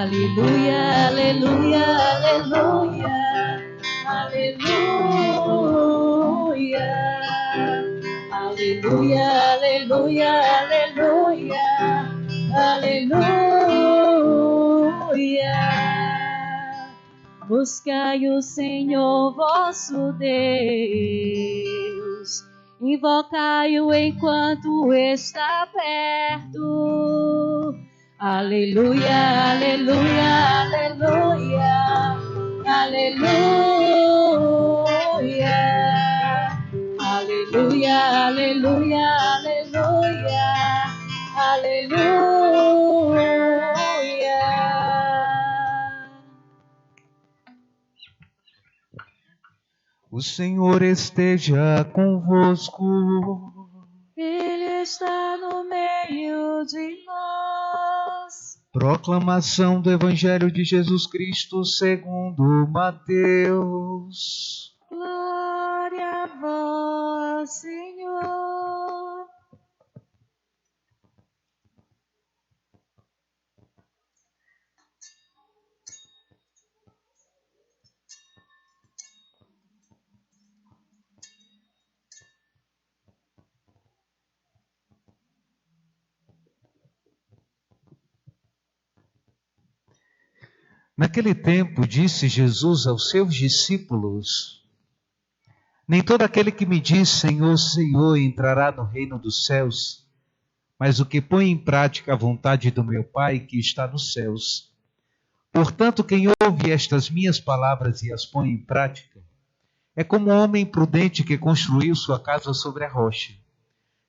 Aleluia, aleluia, aleluia, aleluia, aleluia, aleluia, aleluia, aleluia. Buscai o Senhor vosso Deus, invocai-o enquanto está perto. Aleluia, aleluia, aleluia, aleluia, aleluia, aleluia, aleluia, aleluia. O Senhor esteja convosco. Ele está no meio de nós. Proclamação do Evangelho de Jesus Cristo segundo Mateus. Glória a vós, Senhor. Naquele tempo, disse Jesus aos seus discípulos: nem todo aquele que me diz Senhor, Senhor entrará no reino dos céus, mas o que põe em prática a vontade do meu Pai que está nos céus. Portanto, quem ouve estas minhas palavras e as põe em prática, é como um homem prudente que construiu sua casa sobre a rocha.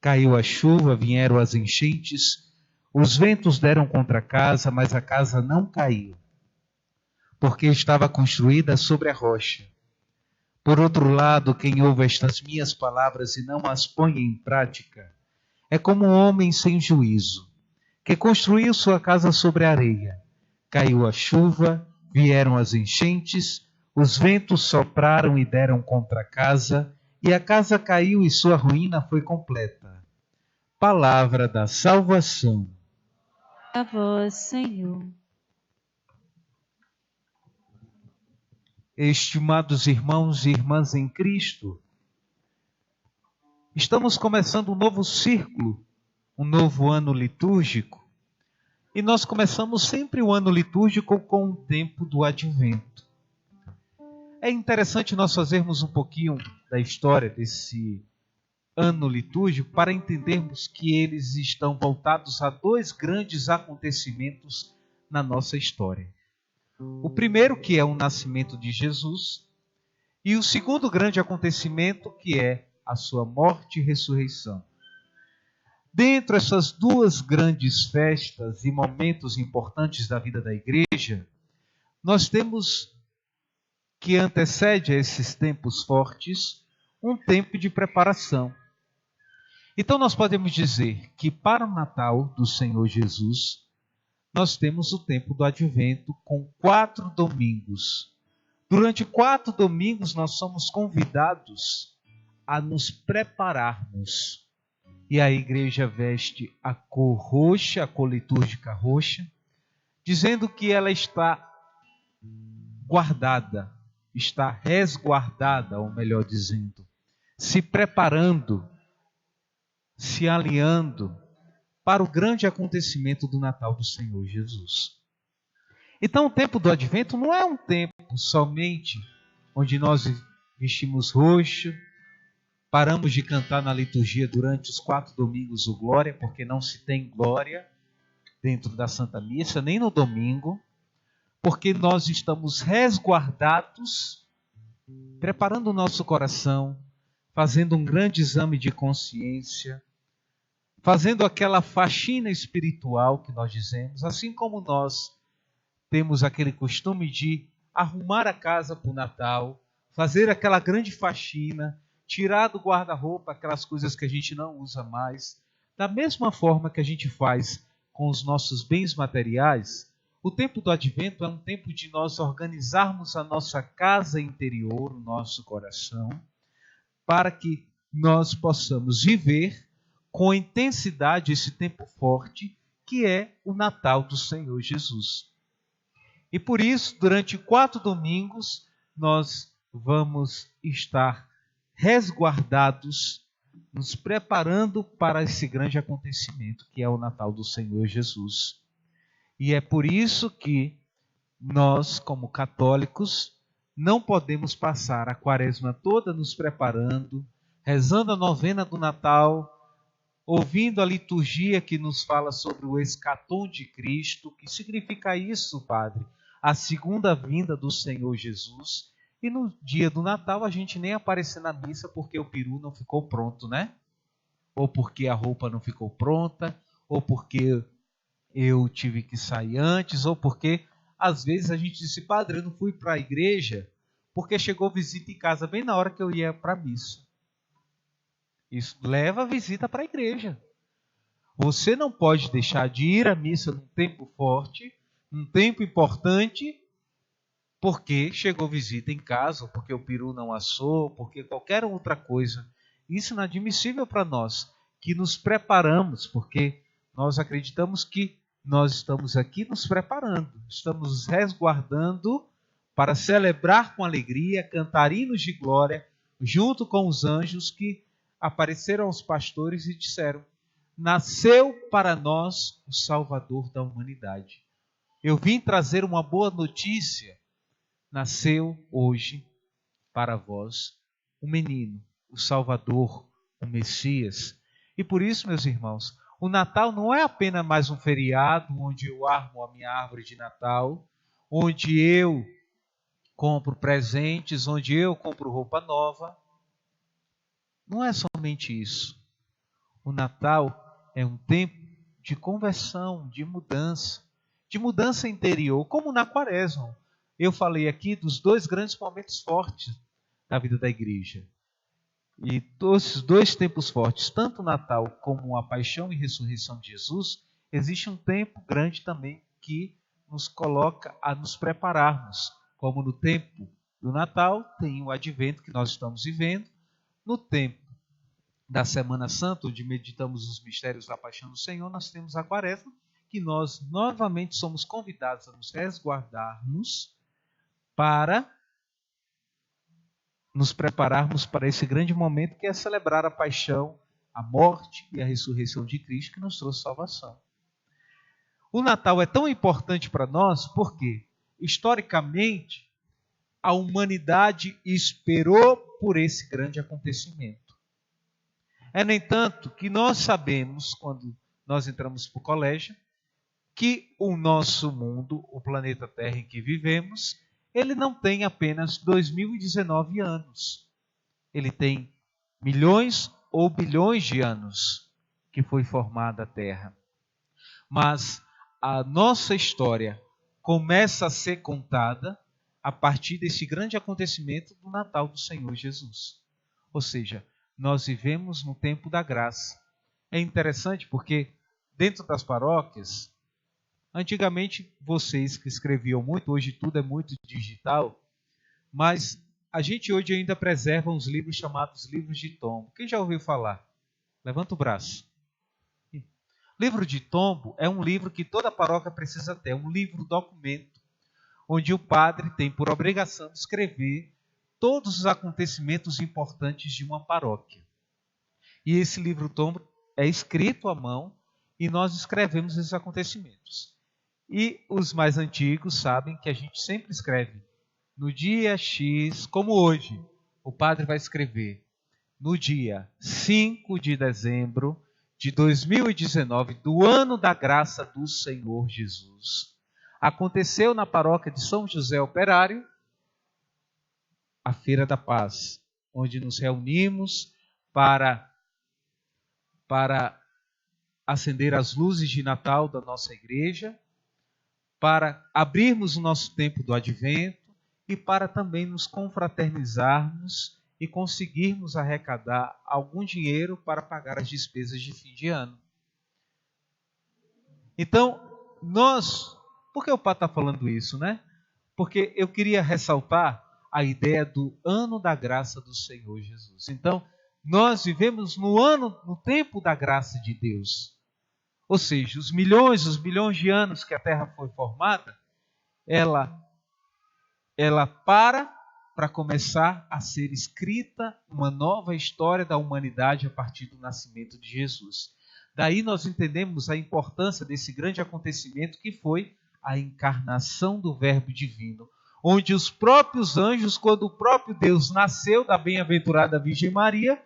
Caiu a chuva, vieram as enchentes, os ventos deram contra a casa, mas a casa não caiu, porque estava construída sobre a rocha. Por outro lado, quem ouve estas minhas palavras e não as põe em prática, é como um homem sem juízo, que construiu sua casa sobre a areia. Caiu a chuva, vieram as enchentes, os ventos sopraram e deram contra a casa caiu e sua ruína foi completa. Palavra da salvação. A vós, Senhor. Estimados irmãos e irmãs em Cristo, estamos começando um novo círculo, um novo ano litúrgico. E nós começamos sempre o ano litúrgico com o tempo do Advento. É interessante nós fazermos um pouquinho da história desse ano litúrgico para entendermos que eles estão voltados a dois grandes acontecimentos na nossa história. O primeiro, que é o nascimento de Jesus, e o segundo grande acontecimento, que é a sua morte e ressurreição. Dentro dessas duas grandes festas e momentos importantes da vida da igreja, nós temos que antecede a esses tempos fortes um tempo de preparação. Então nós podemos dizer que para o Natal do Senhor Jesus, nós temos o tempo do Advento com 4 domingos. Durante 4 domingos nós somos convidados a nos prepararmos. E a igreja veste a cor roxa, a cor litúrgica roxa, dizendo que ela está guardada, está resguardada, ou melhor dizendo, se preparando, se alinhando para o grande acontecimento do Natal do Senhor Jesus. Então o tempo do Advento não é um tempo somente onde nós vestimos roxo, paramos de cantar na liturgia durante os 4 domingos o Glória, porque não se tem glória dentro da Santa Missa, nem no domingo, porque nós estamos resguardados, preparando o nosso coração, fazendo um grande exame de consciência, fazendo aquela faxina espiritual que nós dizemos, assim como nós temos aquele costume de arrumar a casa para o Natal, fazer aquela grande faxina, tirar do guarda-roupa aquelas coisas que a gente não usa mais. Da mesma forma que a gente faz com os nossos bens materiais, o tempo do Advento é um tempo de nós organizarmos a nossa casa interior, o nosso coração, para que nós possamos viver com intensidade esse tempo forte que é o Natal do Senhor Jesus. E por isso, durante 4 domingos, nós vamos estar resguardados, nos preparando para esse grande acontecimento, que é o Natal do Senhor Jesus. E é por isso que nós, como católicos, não podemos passar a quaresma toda nos preparando, rezando a novena do Natal, ouvindo a liturgia que nos fala sobre o escatom de Cristo. Que significa isso, Padre? A segunda vinda do Senhor Jesus. E no dia do Natal a gente nem aparecer na missa porque o peru não ficou pronto, né? Ou porque a roupa não ficou pronta, ou porque eu tive que sair antes, ou porque às vezes a gente disse: Padre, eu não fui para a igreja porque chegou visita em casa bem na hora que eu ia para a missa. Isso leva a visita para a igreja. Você não pode deixar de ir à missa num tempo forte, num tempo importante, porque chegou visita em casa, ou porque o peru não assou, porque qualquer outra coisa. Isso é inadmissível para nós, que nos preparamos, porque nós acreditamos que nós estamos aqui nos preparando, estamos nos resguardando para celebrar com alegria, cantar hinos de glória, junto com os anjos que apareceram aos pastores e disseram: nasceu para nós o Salvador da humanidade. Eu vim trazer uma boa notícia. Nasceu hoje para vós um menino, o Salvador, o Messias. E por isso, meus irmãos, o Natal não é apenas mais um feriado onde eu armo a minha árvore de Natal, onde eu compro presentes, onde eu compro roupa nova. Não é somente isso. O Natal é um tempo de conversão, de mudança interior, como na Quaresma. Eu falei aqui dos 2 grandes momentos fortes da vida da igreja. E esses 2 tempos fortes, tanto o Natal como a paixão e ressurreição de Jesus, existe um tempo grande também que nos coloca a nos prepararmos. Como no tempo do Natal tem o advento que nós estamos vivendo, no tempo da Semana Santa, onde meditamos os mistérios da paixão do Senhor, nós temos a Quaresma, que nós novamente somos convidados a nos resguardarmos para nos prepararmos para esse grande momento que é celebrar a paixão, a morte e a ressurreição de Cristo, que nos trouxe salvação. O Natal é tão importante para nós porque, historicamente, a humanidade esperou por esse grande acontecimento. É, no entanto, que nós sabemos, quando nós entramos para o colégio, que o nosso mundo, o planeta Terra em que vivemos, ele não tem apenas 2019 anos. Ele tem milhões ou bilhões de anos que foi formada a Terra. Mas a nossa história começa a ser contada a partir desse grande acontecimento do Natal do Senhor Jesus. Ou seja, nós vivemos no tempo da graça. É interessante porque dentro das paróquias, antigamente vocês que escreviam muito, hoje tudo é muito digital, mas a gente hoje ainda preserva uns livros chamados livros de tombo. Quem já ouviu falar? Levanta o braço. Livro de tombo é um livro que toda paróquia precisa ter, um livro-documento, onde o padre tem por obrigação de escrever todos os acontecimentos importantes de uma paróquia. E esse livro-tombo é escrito à mão e nós escrevemos esses acontecimentos. E os mais antigos sabem que a gente sempre escreve no dia X, como hoje. O padre vai escrever no dia 5 de dezembro de 2019, do ano da graça do Senhor Jesus. Aconteceu na paróquia de São José Operário a Feira da Paz, onde nos reunimos para acender as luzes de Natal da nossa igreja, para abrirmos o nosso tempo do advento e para também nos confraternizarmos e conseguirmos arrecadar algum dinheiro para pagar as despesas de fim de ano. Então, por que o Padre está falando isso, né? Porque eu queria ressaltar a ideia do ano da graça do Senhor Jesus. Então, nós vivemos no tempo da graça de Deus. Ou seja, os bilhões de anos que a Terra foi formada, ela para começar a ser escrita uma nova história da humanidade a partir do nascimento de Jesus. Daí nós entendemos a importância desse grande acontecimento que foi a encarnação do Verbo Divino, onde os próprios anjos, quando o próprio Deus nasceu da bem-aventurada Virgem Maria,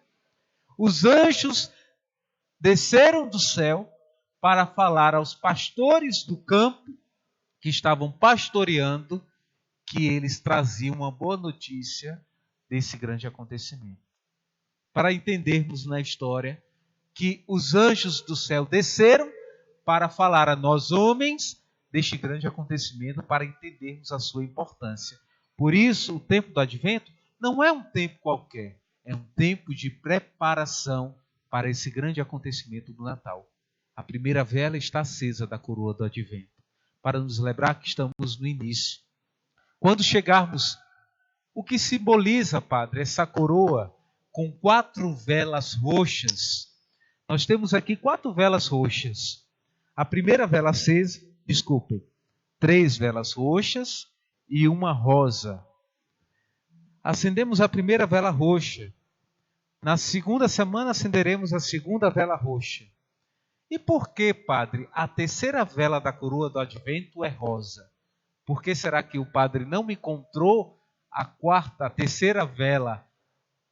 os anjos desceram do céu para falar aos pastores do campo que estavam pastoreando, que eles traziam uma boa notícia desse grande acontecimento. Para entendermos na história que os anjos do céu desceram para falar a nós homens deste grande acontecimento, para entendermos a sua importância. Por isso, o tempo do Advento não é um tempo qualquer, é um tempo de preparação para esse grande acontecimento do Natal. A primeira vela está acesa da coroa do Advento, para nos lembrar que estamos no início. Quando chegarmos, o que simboliza, Padre, essa coroa com 4 velas roxas? Nós temos aqui 4 velas roxas. A primeira vela acesa, 3 velas roxas e uma rosa. Acendemos a primeira vela roxa. Na segunda semana acenderemos a segunda vela roxa. E por que, Padre, a terceira vela da coroa do Advento é rosa? Por que será que o Padre não me encontrou a terceira vela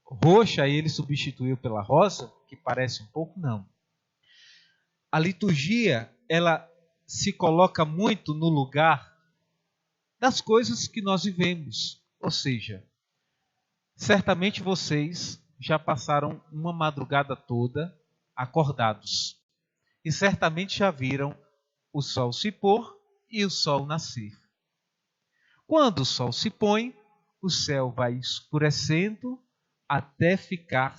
roxa e ele substituiu pela rosa, que parece um pouco? Não. A liturgia, ela se coloca muito no lugar das coisas que nós vivemos. Ou seja, certamente vocês já passaram uma madrugada toda acordados. E certamente já viram o sol se pôr e o sol nascer. Quando o sol se põe, o céu vai escurecendo até ficar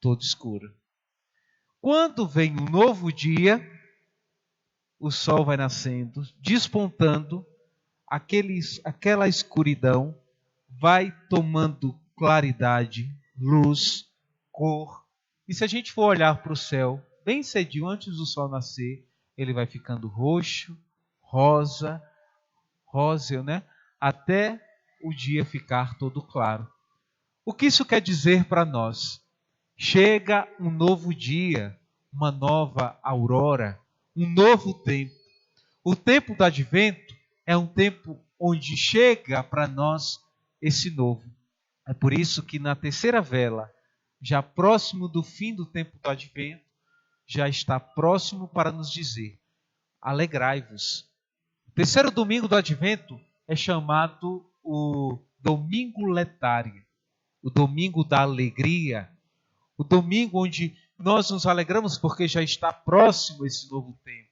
todo escuro. Quando vem um novo dia, o sol vai nascendo, despontando, aquela escuridão vai tomando claridade, luz, cor. E se a gente for olhar para o céu, bem cedinho, antes do sol nascer, ele vai ficando roxo, rosa, né? Até o dia ficar todo claro. O que isso quer dizer para nós? Chega um novo dia, uma nova aurora, um novo tempo. O tempo do Advento é um tempo onde chega para nós esse novo. É por isso que na terceira vela, já próximo do fim do tempo do Advento, já está próximo para nos dizer: alegrai-vos. O terceiro domingo do Advento é chamado o Domingo Letário, o domingo da alegria, o domingo onde nós nos alegramos porque já está próximo esse novo tempo.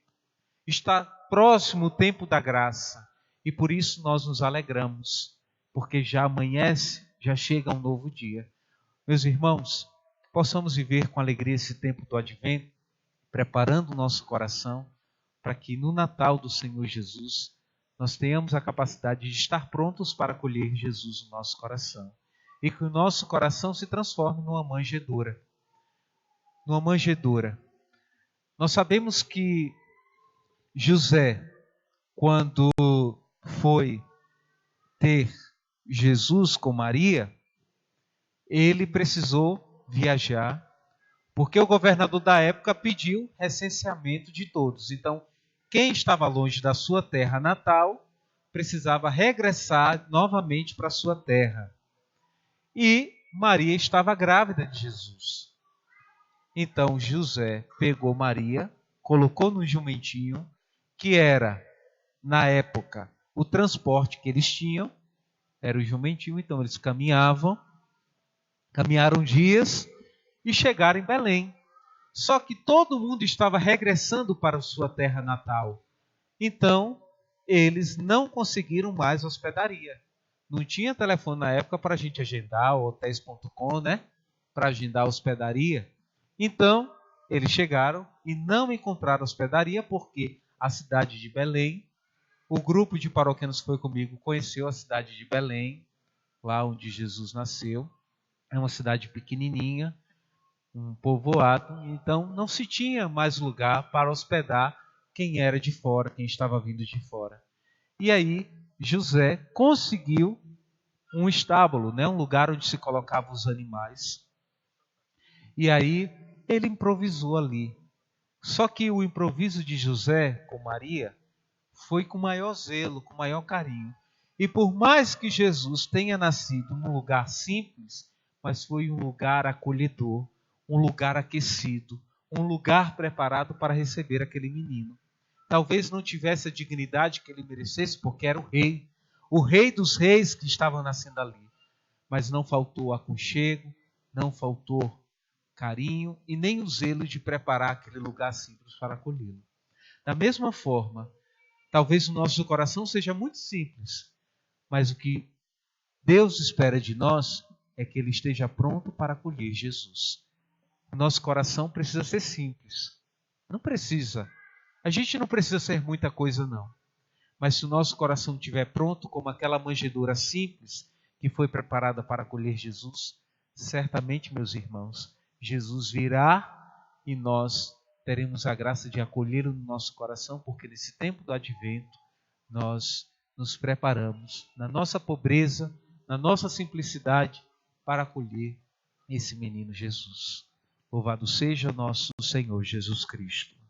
Está próximo o tempo da graça e por isso nós nos alegramos, porque já amanhece, já chega um novo dia. Meus irmãos, possamos viver com alegria esse tempo do Advento, preparando o nosso coração para que no Natal do Senhor Jesus nós tenhamos a capacidade de estar prontos para acolher Jesus no nosso coração e que o nosso coração se transforme numa manjedoura. Numa manjedoura. Nós sabemos que José, quando foi ter Jesus com Maria, ele precisou viajar, porque o governador da época pediu recenseamento de todos. Então, quem estava longe da sua terra natal precisava regressar novamente para a sua terra. E Maria estava grávida de Jesus. Então, José pegou Maria, colocou no jumentinho, que era, na época, o transporte que eles tinham, era o jumentinho, então eles caminharam dias e chegaram em Belém. Só que todo mundo estava regressando para a sua terra natal. Então, eles não conseguiram mais hospedaria. Não tinha telefone na época para a gente agendar, hotéis.com, né? Para agendar hospedaria. Então, eles chegaram e não encontraram hospedaria porque a cidade de Belém, o grupo de paroquianos que foi comigo conheceu a cidade de Belém, lá onde Jesus nasceu. É uma cidade pequenininha, um povoado, então não se tinha mais lugar para hospedar quem era de fora, quem estava vindo de fora. E aí José conseguiu um estábulo, né? Um lugar onde se colocavam os animais. E aí ele improvisou ali. Só que o improviso de José com Maria foi com maior zelo, com maior carinho. E por mais que Jesus tenha nascido num lugar simples, mas foi um lugar acolhedor, um lugar aquecido, um lugar preparado para receber aquele menino. Talvez não tivesse a dignidade que ele merecesse, porque era o rei dos reis que estava nascendo ali. Mas não faltou aconchego, não faltou carinho e nem o zelo de preparar aquele lugar simples para acolhê-lo. Da mesma forma, talvez o nosso coração seja muito simples, mas o que Deus espera de nós é que ele esteja pronto para acolher Jesus. O nosso coração precisa ser simples. Não precisa. A gente não precisa ser muita coisa, não. Mas se o nosso coração estiver pronto, como aquela manjedoura simples que foi preparada para acolher Jesus, certamente, meus irmãos, Jesus virá e nós teremos a graça de acolhê-lo no nosso coração, porque nesse tempo do advento nós nos preparamos na nossa pobreza, na nossa simplicidade, para acolher esse menino Jesus. Louvado seja o nosso Senhor Jesus Cristo.